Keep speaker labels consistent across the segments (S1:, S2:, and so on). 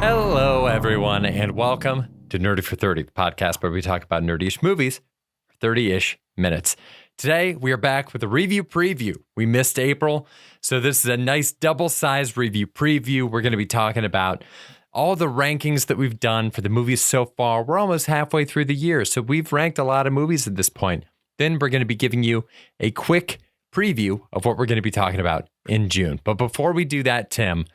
S1: Hello, everyone, and welcome to Nerdy for 30, the podcast where we talk about nerdy-ish movies for 30-ish minutes. Today, we are back with a review preview. We missed April, so this is a nice double-sized review preview. We're going to be talking about all the rankings that we've done for the movies so far. We're almost halfway through the year, so we've ranked a lot of movies at this point. Then we're going to be giving you a quick preview of what we're going to be talking about in June. But before we do that, Tim,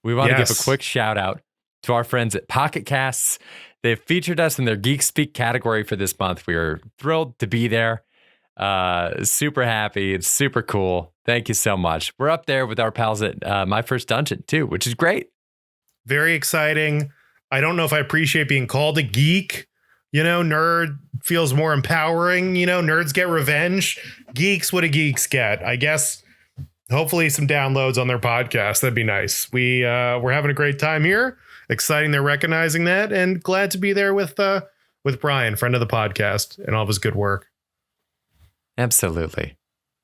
S1: we want to give a quick shout-out to our friends at Pocket Casts. They've featured us in their Geek Speak category for this month. We are thrilled to be there. Super happy. It's super cool. Thank you so much. We're up there with our pals at My First Dungeon, too, which is great.
S2: Very exciting. I don't know if I appreciate being called a geek. You know, nerd feels more empowering. You know, nerds get revenge. Geeks, what do geeks get? I guess hopefully some downloads on their podcast. That'd be nice. We're having a great time here. Exciting they're recognizing that, and glad to be there with Brian, friend of the podcast, and all of his good work.
S1: Absolutely.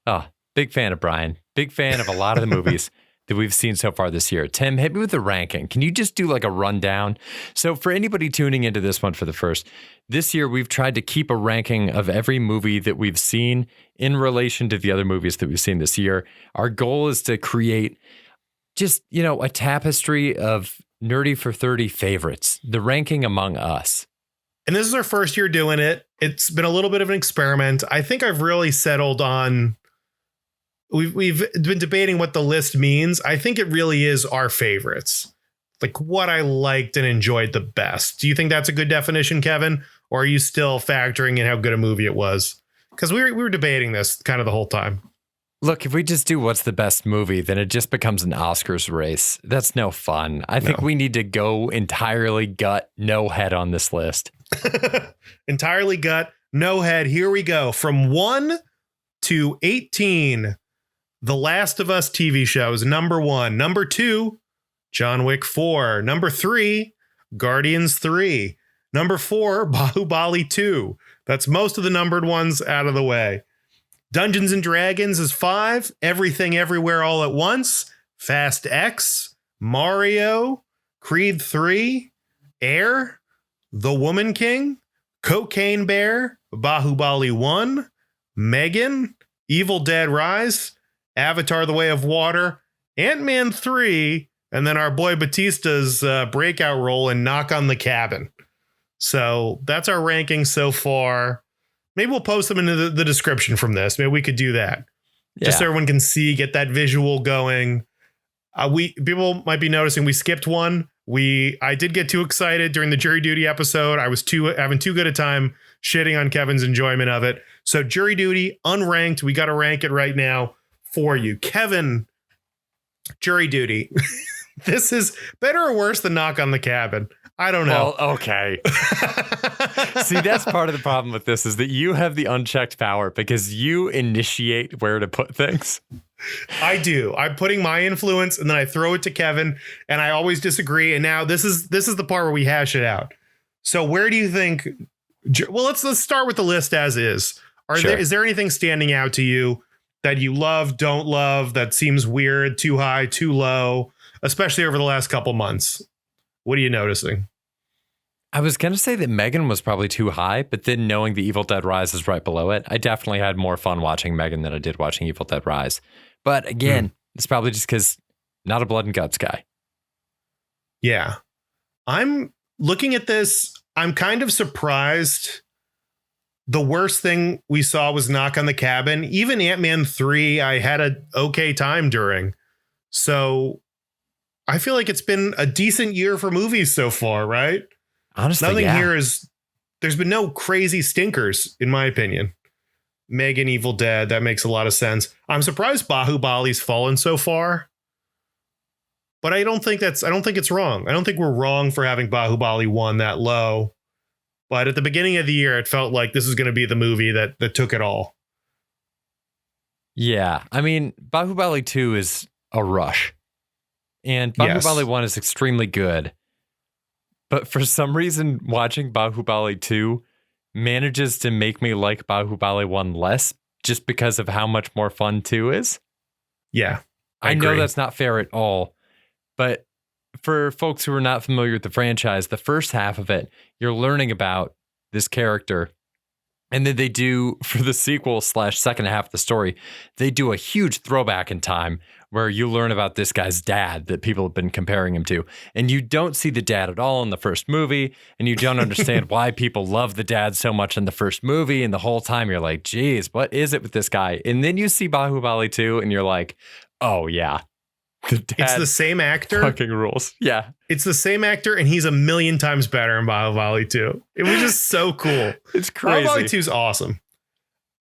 S1: Oh, big fan of Brian. Big fan of a lot of the movies that we've seen so far this year. Tim, hit me with the ranking. Can you just do like a rundown? So for anybody tuning into this one for the first, this year we've tried to keep a ranking of every movie that we've seen in relation to the other movies that we've seen this year. Our goal is to create just, a tapestry of Nerdy for 30 favorites, the ranking among us.
S2: And this is our first year doing it. It's been a little bit of an experiment. I think I've really settled on, we've been debating what the list means. I think it really is our favorites, like what I liked and enjoyed the best. Do you think that's a good definition, Kevin? Or are you still factoring in how good a movie it was? Because we were debating this kind of the whole time.
S1: Look, if we just do what's the best movie, then it just becomes an Oscars race. That's no fun. I think we need to go entirely gut, no head on this list.
S2: Entirely gut, no head. Here we go. From 1 to 18, The Last of Us TV shows. Number 1. Number 2, John Wick 4. Number 3, Guardians 3. Number 4, Baahubali 2. That's most of the numbered ones out of the way. Dungeons and Dragons is 5, Everything Everywhere All at Once, Fast X, Mario, Creed 3, Air, The Woman King, Cocaine Bear, Baahubali 1, Megan, Evil Dead Rise, Avatar: The Way of Water, Ant-Man 3, and then our boy Batista's breakout role in Knock on the Cabin. So that's our ranking so far. Maybe we'll post them into the description from this. Maybe we could do that. Just so everyone can see, get that visual going. People might be noticing we skipped one. I did get too excited during the jury duty episode. I was having too good a time shitting on Kevin's enjoyment of it. So jury duty, unranked. We got to rank it right now for you. Kevin, jury duty. This is better or worse than Knock on the Cabin? I don't know.
S1: Well, okay. See, that's part of the problem with this is that you have the unchecked power because you initiate where to put things.
S2: I do. I'm putting my influence and then I throw it to Kevin and I always disagree. And now this is the part where we hash it out. So where do you think? Well, let's start with the list as is. Is there anything standing out to you that you love, don't love, that seems weird, too high, too low, especially over the last couple months? What are you noticing?
S1: I was going to say that Megan was probably too high, but then knowing the Evil Dead Rise is right below it, I definitely had more fun watching Megan than I did watching Evil Dead Rise. But again, it's probably just because not a blood and guts guy.
S2: Yeah. I'm looking at this. I'm kind of surprised. The worst thing we saw was Knock on the Cabin. Even Ant-Man 3, I had an okay time during. So I feel like it's been a decent year for movies so far, right?
S1: Honestly,
S2: nothing here is, there's been no crazy stinkers, in my opinion. Megan, Evil Dead, that makes a lot of sense. I'm surprised Baahubali's fallen so far. But I don't think it's wrong. I don't think we're wrong for having Baahubali 1 that low. But at the beginning of the year, it felt like this is going to be the movie that took it all.
S1: Yeah. I mean, Baahubali 2 is a rush. And Baahubali 1 is extremely good. But for some reason, watching Baahubali 2 manages to make me like Baahubali 1 less just because of how much more fun 2 is.
S2: Yeah.
S1: I know that's not fair at all. But for folks who are not familiar with the franchise, the first half of it, you're learning about this character. And then they do, for the sequel / second half of the story, they do a huge throwback in time where you learn about this guy's dad that people have been comparing him to. And you don't see the dad at all in the first movie. And you don't understand why people love the dad so much in the first movie. And the whole time you're like, geez, what is it with this guy? And then you see Baahubali 2 and you're like, oh, yeah.
S2: It's the same actor.
S1: Fucking rules. Yeah.
S2: It's the same actor, and he's a million times better in Baahubali 2. It was just so cool.
S1: It's crazy.
S2: Baahubali 2 is awesome.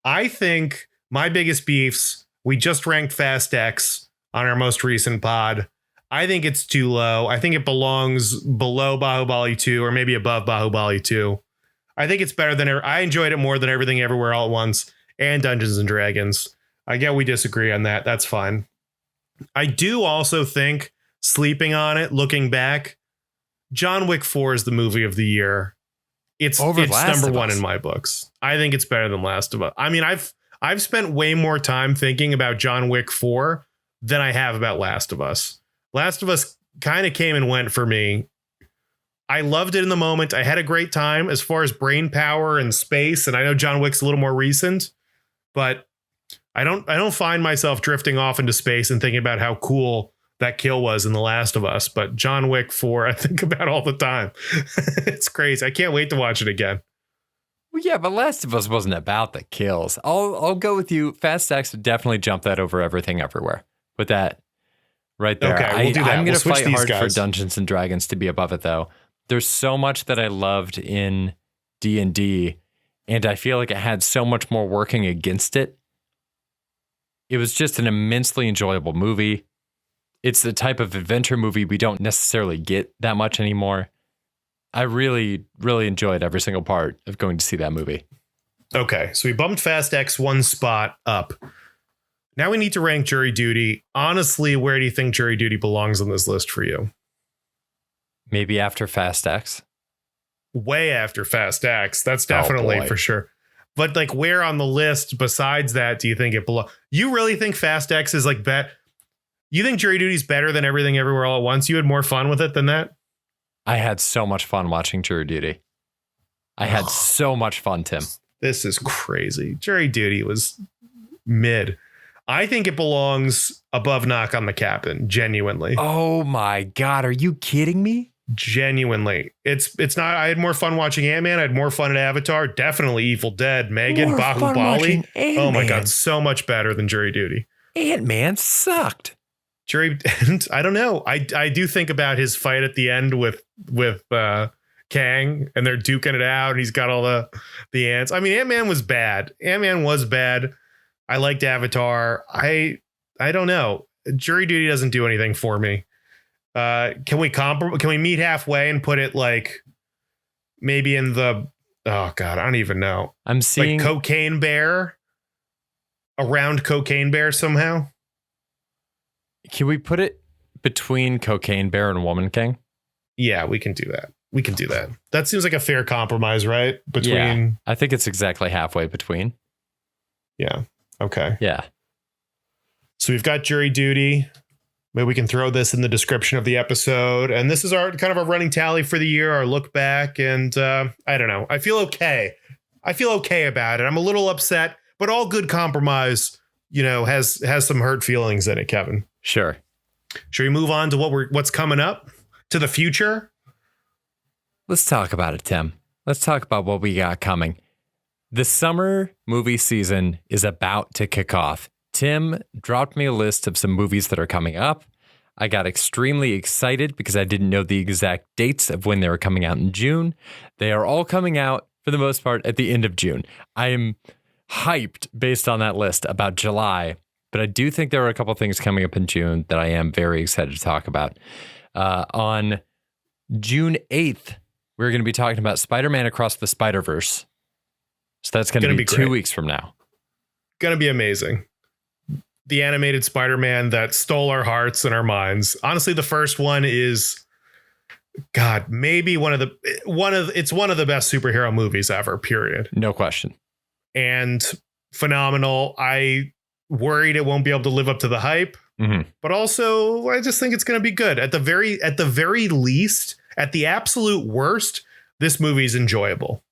S2: I think my biggest beefs, we just ranked Fast X on our most recent pod. I think it's too low. I think it belongs below Baahubali 2 or maybe above Baahubali 2. I think it's better than I enjoyed it more than Everything Everywhere All at Once and Dungeons and Dragons. I get we disagree on that. That's fine. I do also think, sleeping on it, looking back, John Wick 4 is the movie of the year. It's number one in my books. I think it's better than Last of Us. I mean, I've spent way more time thinking about John Wick 4 than I have about Last of Us. Last of Us kind of came and went for me. I loved it in the moment. I had a great time as far as brain power and space. And I know John Wick's a little more recent, but I don't find myself drifting off into space and thinking about how cool that kill was in The Last of Us. But John Wick 4, I think about all the time. It's crazy. I can't wait to watch it again.
S1: Well, yeah, but Last of Us wasn't about the kills. I'll go with you. Fast X would definitely jump that over Everything Everywhere. With that right there.
S2: Okay, we'll do that.
S1: I'm going to
S2: switch
S1: fight
S2: these
S1: hard
S2: guys
S1: for Dungeons and Dragons to be above it, though. There's so much that I loved in D&D, and I feel like it had so much more working against it. It was just an immensely enjoyable movie. It's the type of adventure movie we don't necessarily get that much anymore. I really, really enjoyed every single part of going to see that movie.
S2: Okay, so we bumped Fast X one spot up. Now we need to rank Jury Duty. Honestly, where do you think Jury Duty belongs on this list for you?
S1: Maybe after Fast X.
S2: Way after Fast X. That's definitely for sure. But like, where on the list besides that do you think it belongs? You really think Fast X is like you think Jury Duty is better than Everything Everywhere All at Once? You had more fun with it than that?
S1: I had so much fun watching Jury Duty. I had so much fun, Tim.
S2: This is crazy. Jury Duty was mid. I think it belongs above Knock on the Cabin. Genuinely.
S1: Oh my God. Are you kidding me?
S2: Genuinely. It's not. I had more fun watching Ant-Man. I had more fun at Avatar. Definitely Evil Dead, Megan, Baahubali. Oh my God. So much better than Jury Duty.
S1: Ant-Man sucked.
S2: I don't know. I do think about his fight at the end with Kang, and they're duking it out, and he's got all the ants. I mean, Ant-Man was bad. I liked Avatar. I don't know. Jury Duty doesn't do anything for me. Can we meet halfway and put it like maybe in the, oh God, I don't even know.
S1: I'm seeing
S2: like Cocaine Bear, around Cocaine Bear somehow.
S1: Can we put it between Cocaine Bear and Woman King?
S2: Yeah, we can do that. That seems like a fair compromise, right?
S1: Yeah, I think it's exactly halfway between.
S2: Yeah. Okay.
S1: Yeah.
S2: So we've got Jury Duty. Maybe we can throw this in the description of the episode. And this is our kind of a running tally for the year, our look back. And I don't know. I feel okay. About it. I'm a little upset, but all good compromise, has some hurt feelings in it, Kevin.
S1: Sure.
S2: Should we move on to what's coming up, to the future?
S1: Let's talk about it, Tim. Let's talk about what we got coming. The summer movie season is about to kick off. Tim dropped me a list of some movies that are coming up. I got extremely excited because I didn't know the exact dates of when they were coming out in June. They are all coming out, for the most part, at the end of June. I am hyped based on that list about July, but I do think there are a couple things coming up in June that I am very excited to talk about. On June 8th, we're going to be talking about Spider-Man Across the Spider-Verse. So that's going to be 2 weeks from now.
S2: Going to be amazing. The animated Spider-Man that stole our hearts and our minds. Honestly, the first one is, God, maybe one of the best superhero movies ever, period.
S1: No question.
S2: And phenomenal. I worried it won't be able to live up to the hype.
S1: Mhm.
S2: but also I just think it's going to be good. At the very least, at the absolute worst, this movie's enjoyable.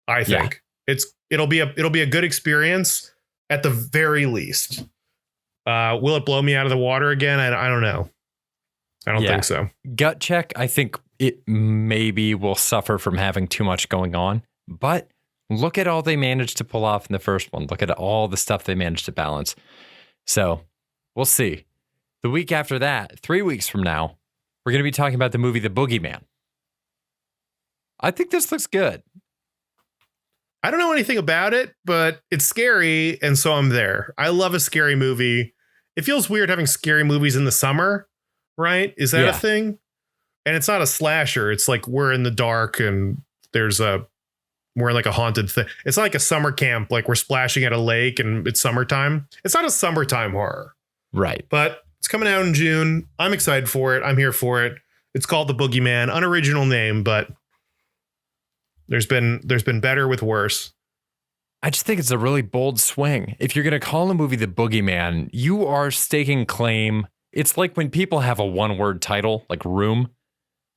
S2: I think it'll be a good experience at the very least. Will it blow me out of the water again? I don't know. I don't think so.
S1: Gut check, I think it maybe will suffer from having too much going on, but look at all they managed to pull off in the first one. Look at all the stuff they managed to balance. So we'll see. The week after that, 3 weeks from now, we're going to be talking about the movie The Boogeyman. I think this looks good.
S2: I don't know anything about it, but it's scary, and so I'm there. I love a scary movie. It feels weird having scary movies in the summer, right? Is that a thing? And it's not a slasher. It's like we're in the dark and we're in like a haunted thing. It's not like a summer camp, like we're splashing at a lake and it's summertime. It's not a summertime horror.
S1: Right.
S2: But it's coming out in June. I'm excited for it. I'm here for it. It's called The Boogeyman. Unoriginal name, but there's been better with worse.
S1: I just think it's a really bold swing. If you're going to call a movie The Boogeyman, you are staking claim. It's like when people have a one-word title, like Room.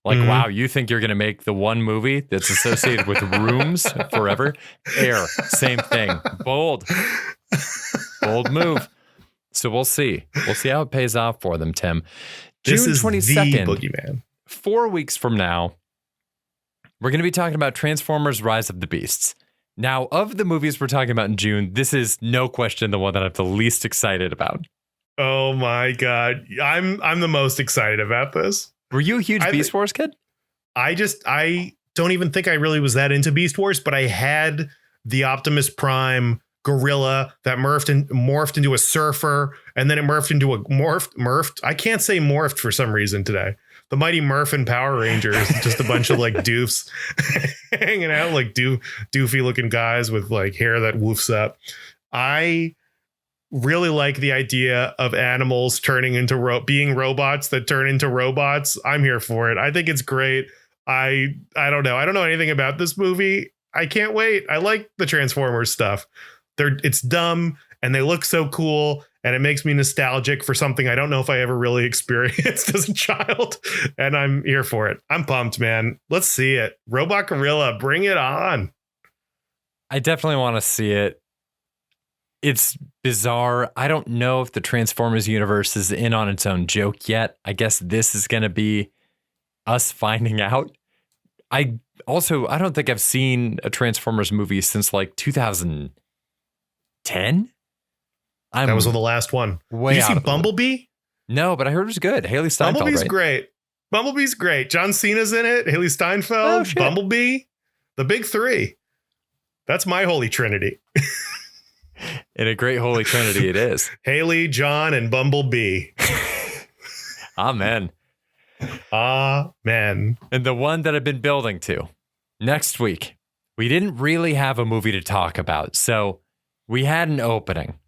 S1: Like, wow, you think you're going to make the one movie that's associated with rooms forever? Air, same thing. Bold move. So we'll see. We'll see how it pays off for them, Tim.
S2: This
S1: June
S2: is
S1: 22nd,
S2: the Boogeyman.
S1: 4 weeks from now, we're going to be talking about Transformers: Rise of the Beasts. Now, of the movies we're talking about in June, this is no question the one that I'm the least excited about.
S2: Oh my God. I'm the most excited about this.
S1: Were you a huge Beast Wars kid?
S2: I don't even think I really was that into Beast Wars, but I had the Optimus Prime gorilla that morphed into a surfer, and then it morphed into a morphed. I can't say morphed for some reason today. The Mighty Morphin Power Rangers, just a bunch of like doofs hanging out, like doofy looking guys with like hair that woofs up. I really like the idea of animals turning into being robots that turn into robots. I'm here for it. I think it's great. I don't know. I don't know anything about this movie. I can't wait. I like the Transformers stuff. It's dumb and they look so cool, and it makes me nostalgic for something I don't know if I ever really experienced as a child. And I'm here for it. I'm pumped, man. Let's see it. Robot Gorilla, bring it on.
S1: I definitely want to see it. It's bizarre. I don't know if the Transformers universe is in on its own joke yet. I guess this is going to be us finding out. I don't think I've seen a Transformers movie since like 2010.
S2: That was the last one. Did you see Bumblebee?
S1: No, but I heard it was good. Haley Steinfeld.
S2: Bumblebee's
S1: right?
S2: great. Bumblebee's great. John Cena's in it. Haley Steinfeld, Bumblebee, the big three. That's my holy trinity.
S1: In a great holy trinity it is.
S2: Haley, John, and Bumblebee.
S1: Amen.
S2: Amen.
S1: And the one that I've been building to. Next week, we didn't really have a movie to talk about, so we had an opening.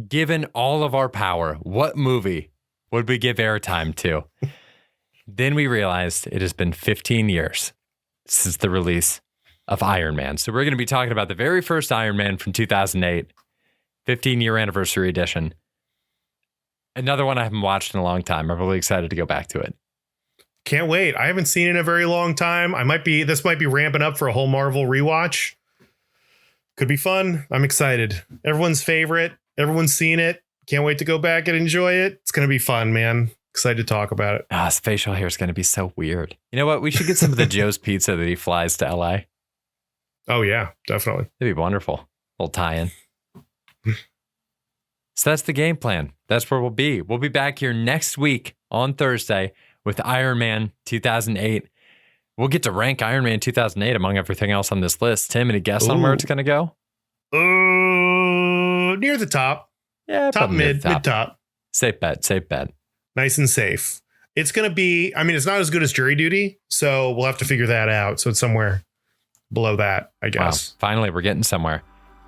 S1: Given all of our power, what movie would we give airtime to? Then we realized it has been 15 years since the release of Iron Man. So we're going to be talking about the very first Iron Man from 2008, 15-year anniversary edition. Another one I haven't watched in a long time. I'm really excited to go back to it.
S2: Can't wait. I haven't seen it in a very long time. This might be ramping up for a whole Marvel rewatch. Could be fun. I'm excited. Everyone's favorite. Everyone's seen it. Can't wait to go back and enjoy it. It's going to be fun, man. Excited to talk about it.
S1: His facial hair is going to be so weird. You know what? We should get some of the Joe's Pizza that he flies to LA.
S2: Oh, yeah, definitely.
S1: It'd be wonderful. A little tie-in. So that's the game plan. That's where we'll be. We'll be back here next week on Thursday with Iron Man 2008. We'll get to rank Iron Man 2008 among everything else on this list. Tim, any guess on where it's going to go?
S2: Near the top.
S1: Yeah,
S2: top, mid top.
S1: Safe bet.
S2: Nice and safe. It's going to be, it's not as good as Jury Duty, so we'll have to figure that out. So it's somewhere below that, I guess.
S1: Wow, finally, we're getting somewhere.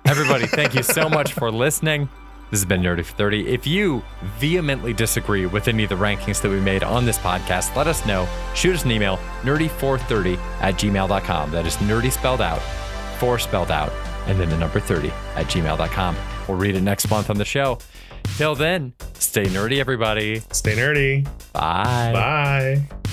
S1: Everybody, thank you so much for listening. This has been Nerdy for 30. If you vehemently disagree with any of the rankings that we made on this podcast, let us know. Shoot us an email, nerdy430@gmail.com. That is nerdy spelled out, 4 spelled out, and then the number 30 @gmail.com. We'll read it next month on the show. Till then, Stay nerdy, everybody.
S2: Stay nerdy.
S1: Bye.
S2: Bye.